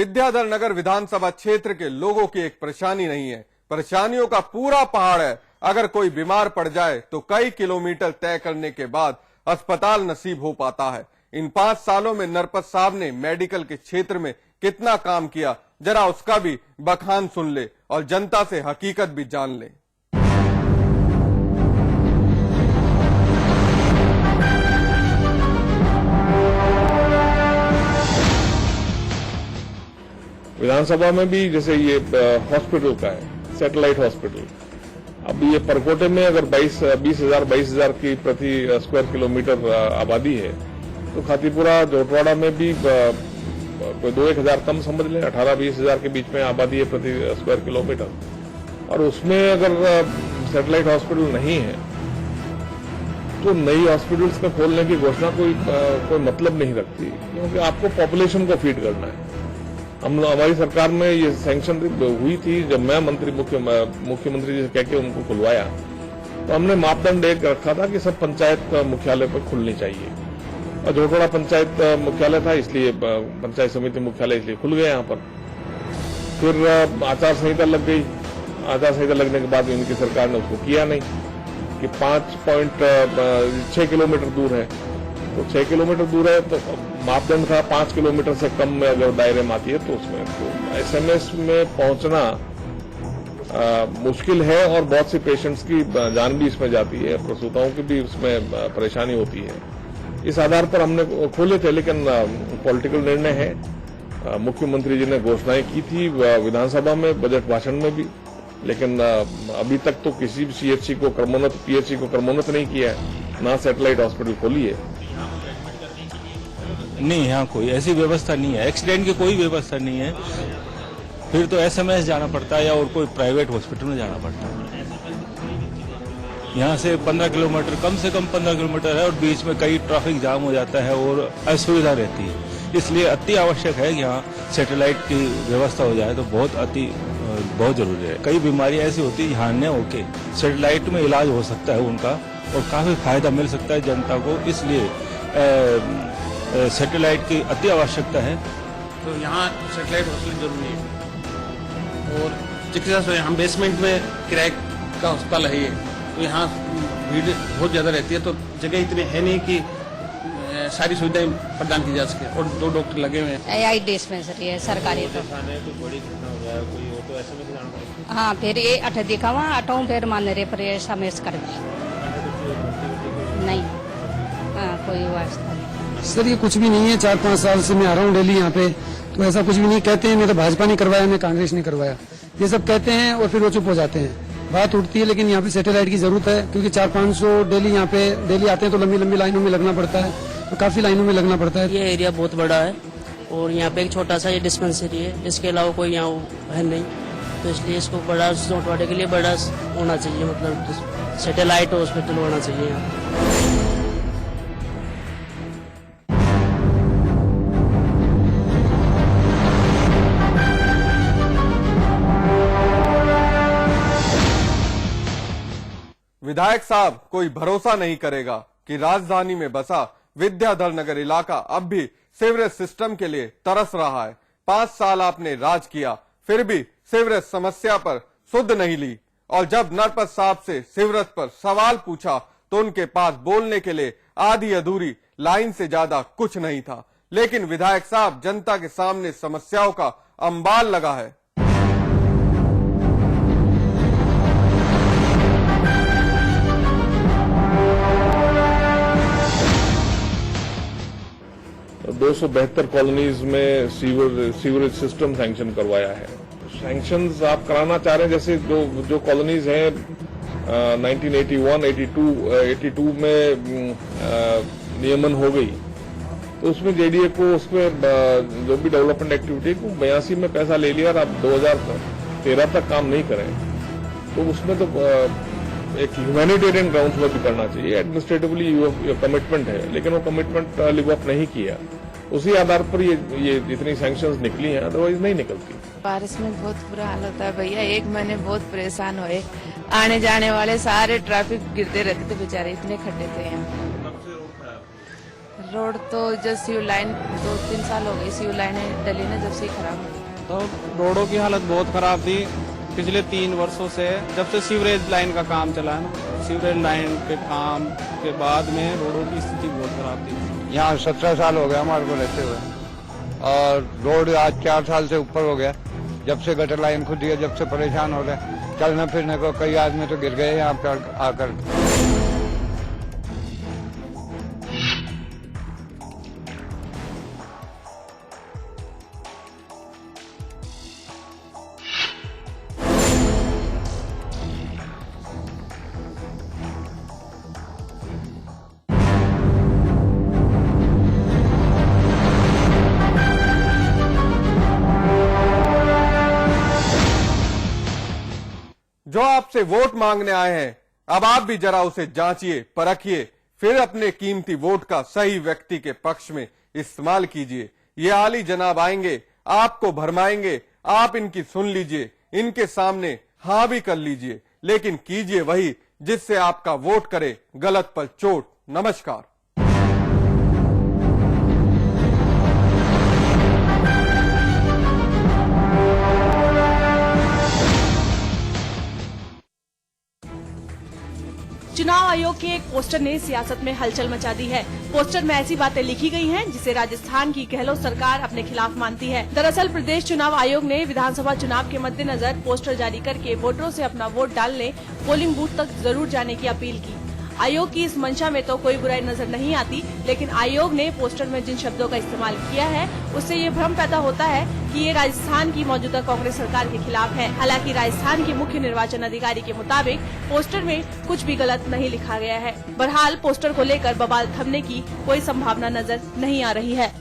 विद्याधर नगर विधानसभा क्षेत्र के लोगों की एक परेशानी नहीं है, परेशानियों का पूरा पहाड़ है। अगर कोई बीमार पड़ जाए तो कई किलोमीटर तय करने के बाद अस्पताल नसीब हो पाता है। इन 5 सालों में नरपत साहब ने मेडिकल के क्षेत्र में कितना काम किया, जरा उसका भी बखान सुन ले और जनता से हकीकत भी जान ले। विधानसभा में भी जैसे ये हॉस्पिटल का है, सैटेलाइट हॉस्पिटल, अब ये परकोटे में अगर 22,000 की प्रति स्क्वायर किलोमीटर आबादी है, तो खातीपुरा जोटवाड़ा में भी कोई 2-1 हजार कम समझ लें, 18-20 हजार के बीच में आबादी है प्रति स्क्वायर किलोमीटर। और उसमें अगर सैटेलाइट हॉस्पिटल नहीं है तो नई हॉस्पिटल्स में खोलने की घोषणा कोई मतलब नहीं रखती, क्योंकि आपको पॉपुलेशन को फीड करना है। हमारी सरकार में ये सैंक्शन हुई थी, जब मैं मुख्यमंत्री जी से कह के उनको खुलवाया, तो हमने मापदंड एक रखा था कि सब पंचायत मुख्यालय पर खुलनी चाहिए। और जोटवाड़ा पंचायत मुख्यालय था, इसलिए पंचायत समिति मुख्यालय इसलिए खुल गया यहाँ पर। फिर आचार संहिता लग गई। आचार संहिता लगने के बाद इनकी सरकार ने उसको किया नहीं कि 5.6 किलोमीटर दूर है, तो 6 किलोमीटर दूर है तो मापदंड था 5 किलोमीटर से कम में अगर दायरे में आती है तो उसमें तो एसएमएस में पहुंचना मुश्किल है और बहुत सी पेशेंट्स की जान भी इसमें जाती है, प्रसूताओं की भी उसमें परेशानी होती है। इस आधार पर हमने खोले थे, लेकिन पॉलिटिकल निर्णय है। मुख्यमंत्री जी ने घोषणाएं की थी विधानसभा में, बजट भाषण में भी, लेकिन अभी तक तो किसी भी पीएचसी को क्रमोन्नत नहीं किया है, ना सैटेलाइट हॉस्पिटल खोली है। नहीं, यहाँ कोई ऐसी व्यवस्था नहीं है, एक्सीडेंट की कोई व्यवस्था नहीं है। फिर तो एसएमएस जाना पड़ता है या और कोई प्राइवेट हॉस्पिटल में जाना पड़ता है। यहाँ से 15 किलोमीटर, कम से कम 15 किलोमीटर है और बीच में कई ट्रैफिक जाम हो जाता है और असुविधा रहती है। इसलिए अति आवश्यक है कि यहाँ सैटेलाइट की व्यवस्था हो जाए तो बहुत जरूरी है। कई बीमारियां ऐसी होती है यहाँ न होके सैटेलाइट में इलाज हो सकता है उनका, और काफी फायदा मिल सकता है जनता को। इसलिए सैटेलाइट की अति आवश्यकता है। तो यहाँ सैटेलाइट हॉस्पिटल जरूरी है। और चिकित्सा से हम बेसमेंट में किराए का अस्पताल है ये, तो यहाँ भीड़ बहुत ज्यादा रहती है, तो जगह इतनी है नहीं कि सारी सुविधाएं प्रदान की जा सके। और 2 डॉक्टर लगे हुए हैं। AI डिस्पेंसरी है सरकारी। तो हाँ, फिर ये 8 दिखावा 8 फिर मान रहे पर SMS कर दी नहीं। हाँ, कोई वास्ता नहीं सर, ये कुछ भी नहीं है। 4-5 साल से मैं आ रहा हूँ डेली यहाँ पे, तो ऐसा कुछ भी नहीं। कहते हैं मैं तो भाजपा ने करवाया, मैं कांग्रेस ने करवाया, ये सब कहते हैं और फिर वो चुप हो जाते हैं। बात उठती है, लेकिन यहाँ पे सैटेलाइट की जरूरत है, क्योंकि 400-500 डेली यहाँ पे डेली आते हैं, तो लंबी लंबी लाइनों में लगना पड़ता है, तो काफी लाइनों में लगना पड़ता है। ये एरिया बहुत बड़ा है और यहाँ पे एक छोटा सा ये डिस्पेंसरी है, इसके अलावा कोई यहाँ है नहीं, तो इसलिए इसको बड़ा जोटवाड़े के लिए बड़ा होना चाहिए, मतलब सैटेलाइट हॉस्पिटल होना चाहिए यहाँ। विधायक साहब कोई भरोसा नहीं करेगा कि राजधानी में बसा विद्याधर नगर इलाका अब भी सीवरेज सिस्टम के लिए तरस रहा है। 5 साल आपने राज किया, फिर भी सीवरेज समस्या पर सुध नहीं ली। और जब नरपत साहब से सीवरेज पर सवाल पूछा तो उनके पास बोलने के लिए आधी अधूरी लाइन से ज्यादा कुछ नहीं था। लेकिन विधायक साहब जनता के सामने समस्याओं का अंबार लगा है। तो 272 कॉलोनीज में सीवरेज सिस्टम सैंक्शन करवाया है। सैंक्शंस आप कराना चाह रहे हैं, जैसे जो कॉलोनीज हैं 1981, 82 में नियमन हो गई, तो उसमें जेडीए को उसमें जो भी डेवलपमेंट एक्टिविटी को 82 में पैसा ले लिया और अब 2013 तक काम नहीं करें, तो उसमें तो एक ह्यूमैनिटेरियन ग्राउंड पर भी करना चाहिए। एडमिनिस्ट्रेटिवली कमिटमेंट है, लेकिन वो कमिटमेंट लिव अप नहीं किया। उसी आधार पर ये जितनी सैंक्शंस निकली हैं, अदरवाइज नहीं निकलती। बारिश में बहुत बुरा हाल होता है भैया, 1 महीने बहुत परेशान हुए। आने जाने वाले सारे ट्रैफिक गिरते रहते थे बेचारे, इतने खड्डे थे यहाँ। रोड तो जो सीवर लाइन 2-3 साल हो गई, सीवर लाइनें डली ना जब से खराब हो गई। तो रोडों की हालत बहुत खराब थी पिछले 3 वर्षों से, जब से सीवरेज लाइन का काम चला है ना। सीवरेज लाइन के काम के बाद में रोडों की स्थिति बहुत खराब थी। यहाँ 17 साल हो गया हमारे को रहते हुए, और रोड आज 4 साल से ऊपर हो गया। जब से गटर लाइन खुद है, जब से परेशान हो रहे, चलने फिरने को कई आदमी तो गिर गए यहाँ पर आकर। जो आपसे वोट मांगने आए हैं, अब आप भी जरा उसे जांचिए, परखिए, फिर अपने कीमती वोट का सही व्यक्ति के पक्ष में इस्तेमाल कीजिए। ये आली जनाब आएंगे, आपको भरमाएंगे, आप इनकी सुन लीजिए, इनके सामने हाँ भी कर लीजिए, लेकिन कीजिए वही जिससे आपका वोट करे गलत पर चोट। नमस्कार। चुनाव आयोग के एक पोस्टर ने सियासत में हलचल मचा दी है। पोस्टर में ऐसी बातें लिखी गई हैं जिसे राजस्थान की गहलोत सरकार अपने खिलाफ मानती है। दरअसल प्रदेश चुनाव आयोग ने विधानसभा चुनाव के मद्देनजर पोस्टर जारी करके वोटरों से अपना वोट डालने पोलिंग बूथ तक जरूर जाने की अपील की। आयोग की इस मंशा में तो कोई बुराई नजर नहीं आती, लेकिन आयोग ने पोस्टर में जिन शब्दों का इस्तेमाल किया है उससे ये भ्रम पैदा होता है कि ये राजस्थान की मौजूदा कांग्रेस सरकार के खिलाफ है। हालांकि राजस्थान के मुख्य निर्वाचन अधिकारी के मुताबिक पोस्टर में कुछ भी गलत नहीं लिखा गया है। बहरहाल पोस्टर को लेकर बवाल थमने की कोई संभावना नजर नहीं आ रही है।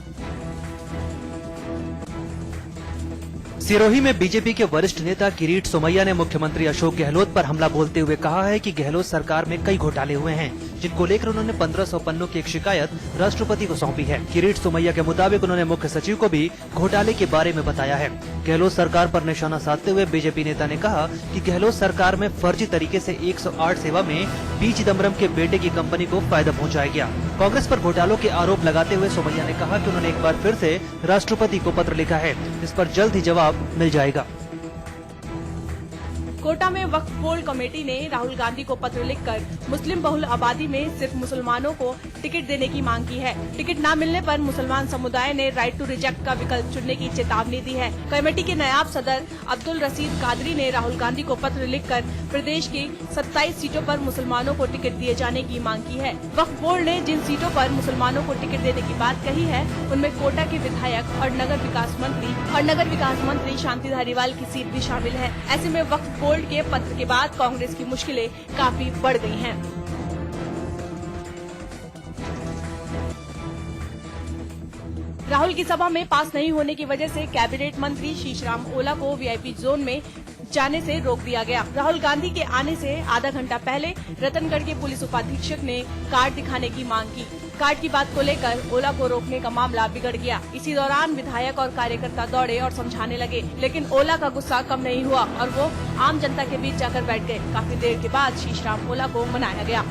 सिरोही में बीजेपी के वरिष्ठ नेता किरीट सोमैया ने मुख्यमंत्री अशोक गहलोत पर हमला बोलते हुए कहा है कि गहलोत सरकार में कई घोटाले हुए हैं, जिनको लेकर उन्होंने 1500 पन्नों की एक शिकायत राष्ट्रपति को सौंपी है। किरीट सोमैया के मुताबिक उन्होंने मुख्य सचिव को भी घोटाले के बारे में बताया है। गहलोत सरकार पर निशाना साधते हुए बीजेपी नेता ने कहा कि गहलोत सरकार में फर्जी तरीके से 108 सेवा में पी चिदम्बरम के बेटे की कंपनी को फायदा पहुंचाया गया। कांग्रेस पर घोटालों के आरोप लगाते हुए सोमैया ने कहा कि उन्होंने एक बार फिर से राष्ट्रपति को पत्र लिखा है, जिस पर जल्द ही जवाब मिल जाएगा। कोटा में वक्फ बोर्ड कमेटी ने राहुल गांधी को पत्र लिखकर मुस्लिम बहुल आबादी में सिर्फ मुसलमानों को टिकट देने की मांग की है। टिकट न मिलने पर मुसलमान समुदाय ने राइट टू रिजेक्ट का विकल्प चुनने की चेतावनी दी है। कमेटी के नायब सदर अब्दुल रशीद कादरी ने राहुल गांधी को पत्र लिखकर प्रदेश की 27 सीटों पर मुसलमानों को टिकट दिए जाने की मांग की है। वक्फ बोर्ड ने जिन सीटों पर मुसलमानों को टिकट देने की बात कही है उनमें कोटा के विधायक और नगर विकास मंत्री शांति धारीवाल की सीट भी शामिल है। ऐसे में वक्फ बोर्ड के पत्र के बाद कांग्रेस की मुश्किलें काफी बढ़ गई हैं। राहुल की सभा में पास नहीं होने की वजह से कैबिनेट मंत्री शीशराम ओला को वीआईपी जोन में जाने से रोक दिया गया। राहुल गांधी के आने से आधा घंटा पहले रतनगढ़ के पुलिस उपाधीक्षक ने कार्ड दिखाने की मांग की। कार्ड की बात को लेकर ओला को रोकने का मामला बिगड़ गया। इसी दौरान विधायक और कार्यकर्ता दौड़े और समझाने लगे, लेकिन ओला का गुस्सा कम नहीं हुआ और वो आम जनता के बीच जाकर बैठ गए। काफी देर के बाद शीशराम ओला को मनाया गया।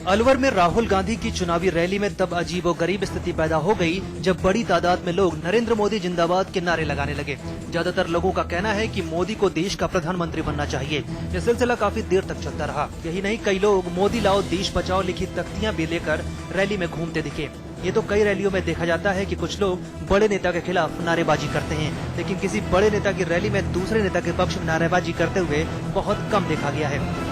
अलवर में राहुल गांधी की चुनावी रैली में तब अजीबोगरीब स्थिति पैदा हो गई जब बड़ी तादाद में लोग नरेंद्र मोदी जिंदाबाद के नारे लगाने लगे। ज्यादातर लोगों का कहना है कि मोदी को देश का प्रधानमंत्री बनना चाहिए। यह सिलसिला काफी देर तक चलता रहा। यही नहीं, कई लोग मोदी लाओ देश बचाओ लिखी तख्तियां भी लेकर रैली में घूमते दिखे। ये तो कई रैलियों में देखा जाता है कि कुछ लोग बड़े नेता के खिलाफ नारेबाजी करते हैं, लेकिन किसी बड़े नेता की रैली में दूसरे नेता के पक्ष में नारेबाजी करते हुए बहुत कम देखा गया है।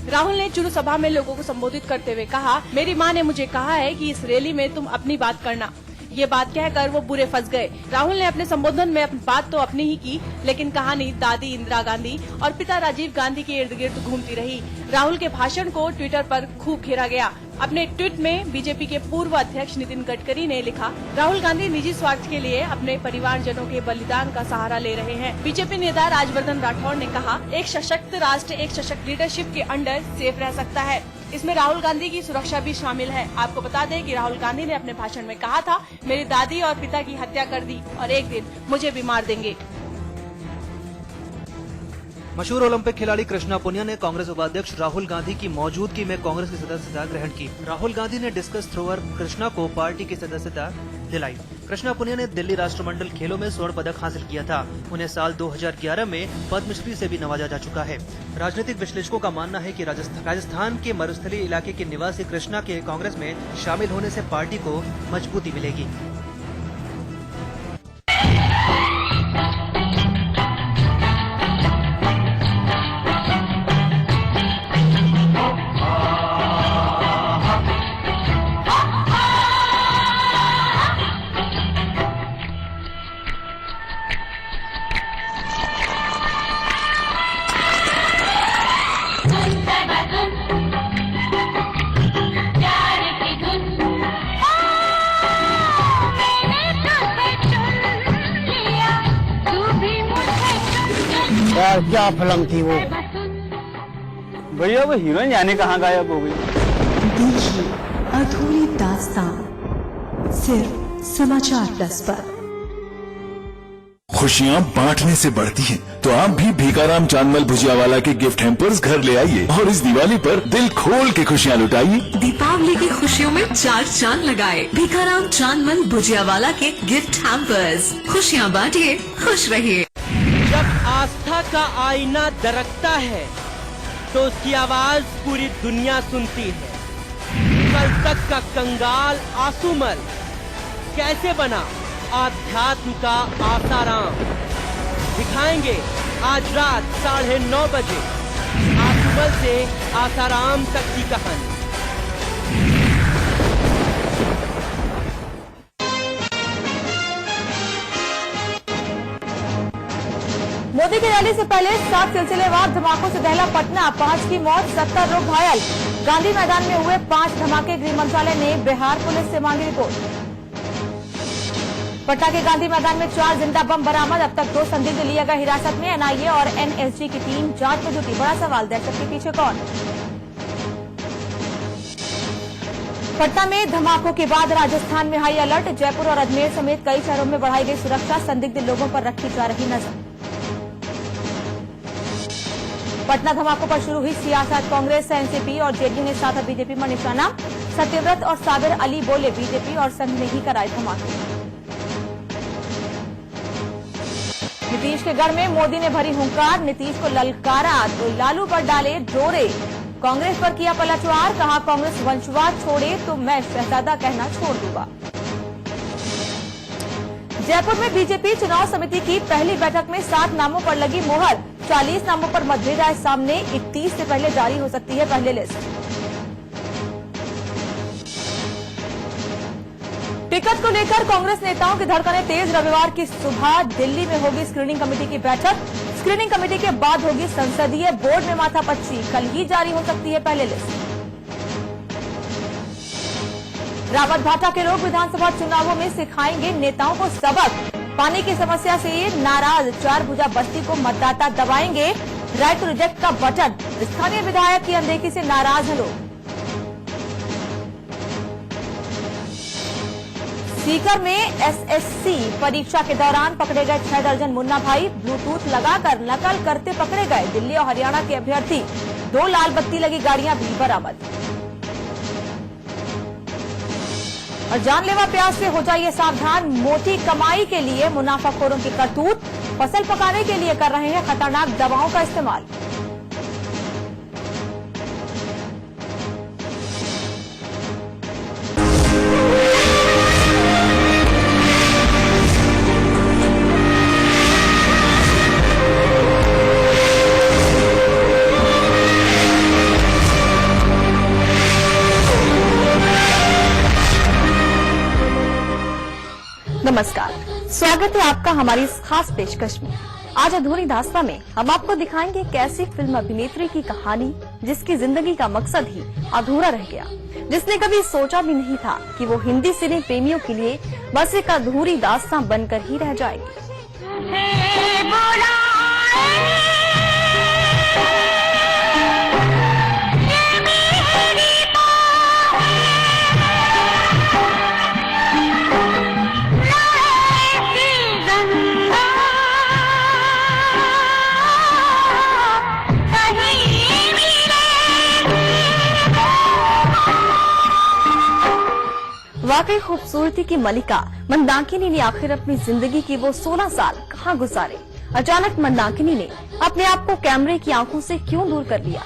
राहुल ने चुरू सभा में लोगों को संबोधित करते हुए कहा, मेरी मां ने मुझे कहा है कि इस रैली में तुम अपनी बात करना। ये बात कहकर वो बुरे फंस गए। राहुल ने अपने संबोधन में अपनी बात तो अपनी ही की, लेकिन कहानी दादी इंदिरा गांधी और पिता राजीव गांधी के इर्द गिर्द घूमती रही। राहुल के भाषण को ट्विटर पर खूब घेरा गया। अपने ट्वीट में बीजेपी के पूर्व अध्यक्ष नितिन गडकरी ने लिखा, राहुल गांधी निजी स्वार्थ के लिए अपने परिवारजनों के बलिदान का सहारा ले रहे हैं। बीजेपी नेता राजवर्धन राठौड़ ने कहा, एक सशक्त राष्ट्र एक सशक्त लीडरशिप के अंडर सेफ रह सकता है। इसमें राहुल गांधी की सुरक्षा भी शामिल है। आपको बता दें कि राहुल गांधी ने अपने भाषण में कहा था, मेरी दादी और पिता की हत्या कर दी और एक दिन मुझे भी मार देंगे। मशहूर ओलंपिक खिलाड़ी कृष्णा पुनिया ने कांग्रेस उपाध्यक्ष राहुल गांधी की मौजूदगी में कांग्रेस की सदस्यता ग्रहण की। राहुल गांधी ने डिस्कस थ्रोअर कृष्णा को पार्टी की सदस्यता दिलाई। कृष्णा पुनिया ने दिल्ली राष्ट्रमंडल खेलों में स्वर्ण पदक हासिल किया था। उन्हें साल 2011 में पद्मश्री से भी नवाजा जा चुका है। राजनीतिक विश्लेषकों का मानना है कि राजस्थान के मरुस्थलीय इलाके के निवासी कृष्णा के कांग्रेस में शामिल होने से पार्टी को मजबूती मिलेगी। यार क्या फिल्म थी वो। भैया वो हीरोइन जाने कहाँ गायब हो गई। देखिए अधूरी दास्तान सिर्फ समाचार प्लस पर। खुशियाँ बांटने से बढ़ती हैं, तो आप भी भीखाराम चांदमल भुजियावाला के गिफ्ट हैम्पर्स घर ले आइए और इस दिवाली पर दिल खोल के खुशियाँ लुटाइए। दीपावली की खुशियों में 4 चांद लगाए भीखाराम चांदमल भुजियावाला के गिफ्ट हैम्पर्स। खुशियाँ बांटिए, खुश रहिए। जब आस्था का आईना दरकता है तो उसकी आवाज पूरी दुनिया सुनती है। कल तक का कंगाल आंसूमल कैसे बना आध्यात्म का आसाराम। दिखाएंगे आज रात 9:30 बजे आंसूमल से आसाराम तक की कहानी। मोदी की रैली से पहले 7 सिलसिलेवार धमाकों से दहला पटना। 5 की मौत, 70 लोग घायल। गांधी मैदान में हुए 5 धमाके। गृह मंत्रालय ने बिहार पुलिस से मांगी रिपोर्ट। पटना के गांधी मैदान में 4 जिंदा बम बरामद। अब तक 2 संदिग्ध लिए गए हिरासत में। एनआईए और एनएसजी की टीम जांच में जुटी। बड़ा सवाल, दहशत के पीछे कौन। पटना में धमाकों के बाद राजस्थान में हाई अलर्ट। जयपुर और अजमेर समेत कई शहरों में बढ़ाई गई सुरक्षा। संदिग्ध लोगों पर रखी जा रही नजर। पटना धमाकों पर शुरू हुई सियासत। कांग्रेस, एनसीपी और जेडीयू ने साधा बीजेपी पर निशाना। सत्यव्रत और सागर अली बोले बीजेपी और संघ ने ही कराए धमाके। नीतीश के गढ़ में मोदी ने भरी हुंकार। नीतीश को ललकारा तो लालू पर डाले डोरे। कांग्रेस पर किया पलटवार। कहा कांग्रेस वंशवाद छोड़े तो मैं शहजादा कहना छोड़ दूंगा। जयपुर में बीजेपी चुनाव समिति की पहली बैठक में 7 नामों पर लगी मोहर। 40 नामों पर मतभेद आए सामने। 31 से पहले जारी हो सकती है पहली लिस्ट। टिकट को लेकर कांग्रेस नेताओं की धड़कनें तेज। रविवार की सुबह दिल्ली में होगी स्क्रीनिंग कमेटी की बैठक। स्क्रीनिंग कमेटी के बाद होगी संसदीय बोर्ड में माथापच्ची। कल ही जारी हो सकती है पहली लिस्ट। रावत भाटा के लोग विधानसभा चुनावों में सिखाएंगे नेताओं को सबक। पानी की समस्या से नाराज 4 भुजा बस्ती को मतदाता दबाएंगे। राइट टू रिजेक्ट का बटन। स्थानीय विधायक की अनदेखी से नाराज हैं लोग। सीकर में एसएससी परीक्षा के दौरान पकड़े गए 6 दर्जन मुन्ना भाई। ब्लूटूथ लगाकर नकल करते पकड़े गए। दिल्ली और हरियाणा के अभ्यर्थी। 2 लाल बत्ती लगी गाड़ियां भी बरामद। और जानलेवा प्याज से हो जाइए सावधान। मोटी कमाई के लिए मुनाफाखोरों की करतूत। फसल पकाने के लिए कर रहे हैं खतरनाक दवाओं का इस्तेमाल। नमस्कार, स्वागत है आपका हमारी इस खास पेशकश में। आज अधूरी दास्तां में हम आपको दिखाएंगे एक ऐसी फिल्म अभिनेत्री की कहानी जिसकी जिंदगी का मकसद ही अधूरा रह गया। जिसने कभी सोचा भी नहीं था कि वो हिंदी सिने प्रेमियों के लिए बस एक अधूरी दास्तां बनकर ही रह जाएगी। वाकई खूबसूरती की मलिका मंदाकिनी ने आखिर अपनी जिंदगी की वो 16 साल कहाँ गुजारे। अचानक मंदाकिनी ने अपने आप को कैमरे की आंखों से क्यों दूर कर लिया।